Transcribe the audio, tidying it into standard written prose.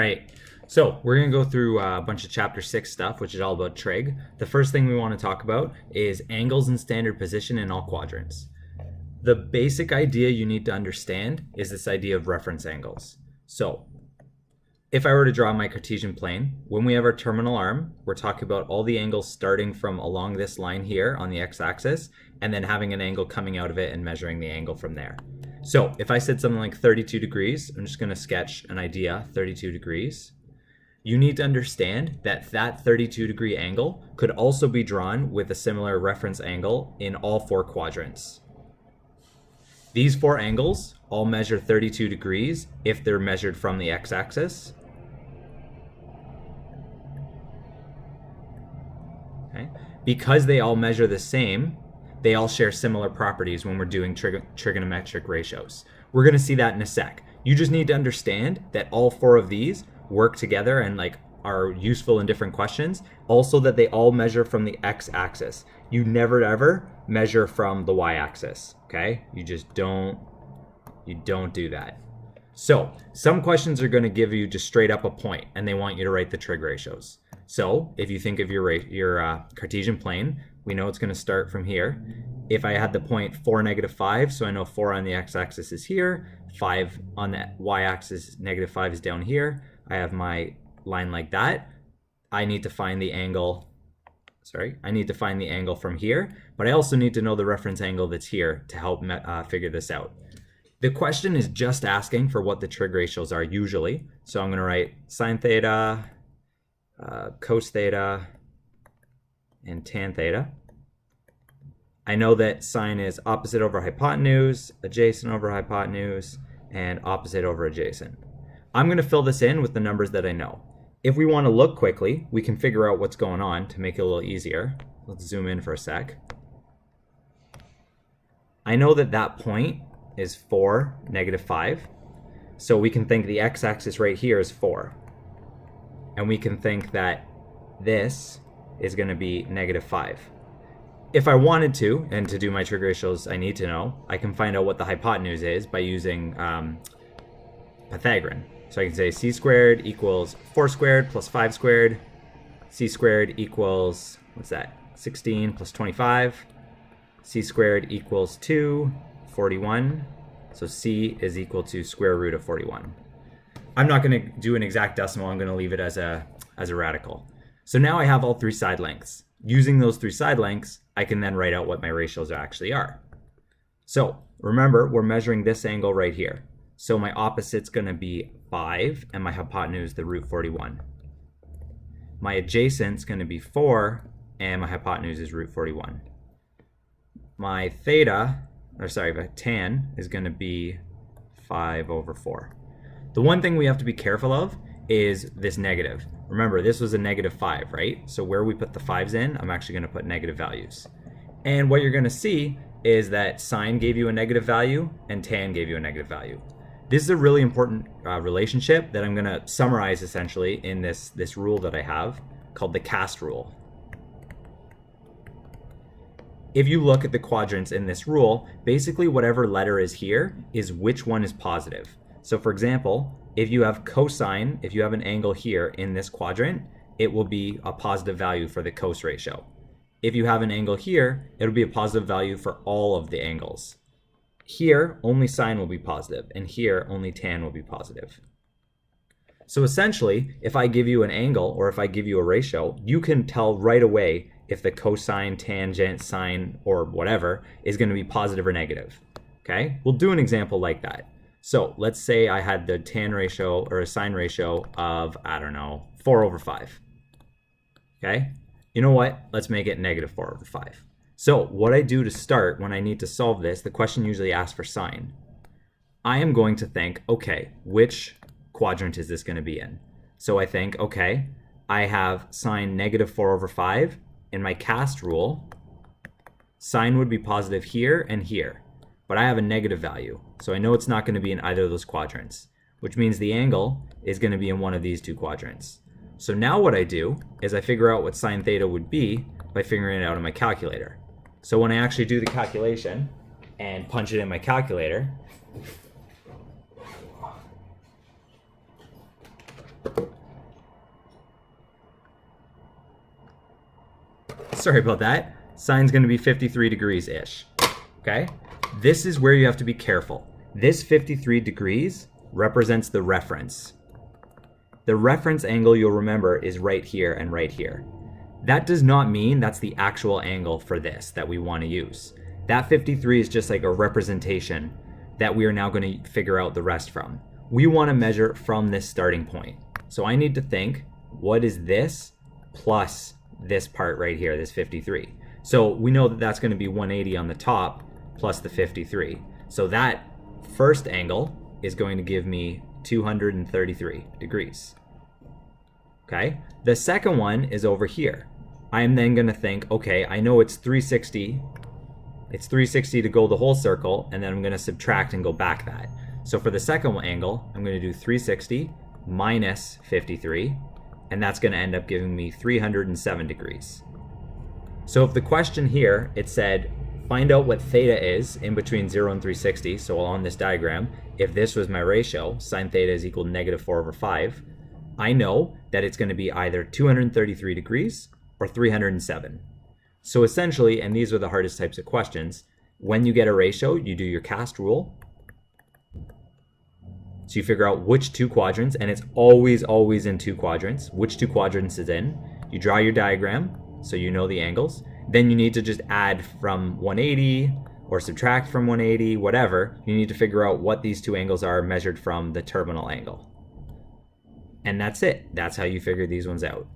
All right, so we're going to go through a bunch of chapter 6 stuff, which is all about trig. The first thing we want to talk about is angles and standard position in all quadrants. The basic idea you need to understand is this idea of reference angles. So if I were to draw my Cartesian plane, when we have our terminal arm, we're talking about all the angles starting from along this line here on the x-axis, and then having an angle coming out of it and measuring the angle from there. So if I said something like 32 degrees, I'm just going to sketch an idea, 32 degrees. You need to understand that that 32 degree angle could also be drawn with a similar reference angle in all 4 quadrants. These 4 angles all measure 32 degrees if they're measured from the x-axis. Okay. Because they all measure the same, they all share similar properties when we're doing trigonometric ratios. We're going to see that in a sec. You just need to understand that all 4 of these work together and are useful in different questions. Also that they all measure from the x-axis. You never ever measure from the y-axis, okay? You don't do that. So some questions are going to give you just straight up a point and they want you to write the trig ratios. So if you think of your Cartesian plane, we know it's going to start from here. If I had the point 4, -5, so I know 4 on the x-axis is here, 5 on the y-axis, -5 is down here. I have my line like that. I need to find the angle, from here, but I also need to know the reference angle that's here to help figure this out. The question is just asking for what the trig ratios are usually. So I'm going to write sine theta, cos theta, and tan theta. I know that sine is opposite over hypotenuse, adjacent over hypotenuse, and opposite over adjacent. I'm going to fill this in with the numbers that I know. If we want to look quickly, we can figure out what's going on to make it a little easier. Let's zoom in for a sec. I know that that point is 4, -5. So we can think the x-axis right here is 4. And we can think that this is going to be -5. If I wanted to, and to do my trig ratios I need to know, I can find out what the hypotenuse is by using Pythagorean. So I can say c squared equals 4 squared plus 5 squared. C squared equals, 16 plus 25. C squared equals 2, 41. So c is equal to square root of 41. I'm not going to do an exact decimal. I'm going to leave it as a radical. So now I have all 3 side lengths. Using those 3 side lengths, I can then write out what my ratios actually are. So remember, we're measuring this angle right here. So my opposite's going to be 5, and my hypotenuse, the root 41. My adjacent's going to be 4, and my hypotenuse is root 41. My tan is going to be 5 over 4. The one thing we have to be careful of is this negative. Remember, this was a -5, right? So where we put the 5s in, I'm actually going to put negative values. And what you're going to see is that sine gave you a negative value and tan gave you a negative value. This is a really important relationship that I'm going to summarize essentially in this rule that I have called the cast rule. If you look at the quadrants in this rule, basically whatever letter is here is which one is positive. So for example, if you have cosine, if you have an angle here in this quadrant, it will be a positive value for the cos ratio. If you have an angle here, it'll be a positive value for all of the angles. Here, only sine will be positive, and here, only tan will be positive. So essentially, if I give you an angle, or if I give you a ratio, you can tell right away if the cosine, tangent, sine, or whatever is going to be positive or negative. Okay? We'll do an example like that. So let's say I had the tan ratio, or a sine ratio of, 4 over 5. Okay? You know what? Let's make it -4 over 5. So what I do to start when I need to solve this, the question usually asks for sine. I am going to think, okay, which quadrant is this going to be in? So I think, okay, I have sine -4 over 5. In my cast rule, sine would be positive here and here, but I have a negative value. So I know it's not going to be in either of those quadrants, which means the angle is going to be in one of these 2 quadrants. So now what I do is I figure out what sine theta would be by figuring it out in my calculator. So when I actually do the calculation and punch it in my calculator, sorry about that. Sine's going to be 53 degrees-ish. Okay? This is where you have to be careful. This 53 degrees represents the reference. The reference angle, you'll remember, is right here and right here. That does not mean that's the actual angle for this that we want to use. That 53 is just like a representation that we are now going to figure out the rest from. We want to measure from this starting point. So I need to think, what is this plus this part right here, this 53? So we know that that's going to be 180 on the top plus the 53. So that first angle is going to give me 233 degrees. Okay, the second one is over here. I am then going to think, okay, I know it's 360. It's 360 to go the whole circle, and then I'm going to subtract and go back that. So for the second angle, I'm going to do 360 minus 53, and that's going to end up giving me 307 degrees. So if the question here, it said, find out what theta is in between 0 and 360, so on this diagram, if this was my ratio, sine theta is equal to negative 4/5, I know that it's going to be either 233 degrees or 307. So essentially, and these are the hardest types of questions, when you get a ratio, you do your cast rule. So you figure out which two quadrants, and it's always in two quadrants, which two quadrants is in. You draw your diagram, so you know the angles. Then you need to just add from 180 or subtract from 180, whatever. You need to figure out what these two angles are measured from the terminal angle. And that's it. That's how you figure these ones out.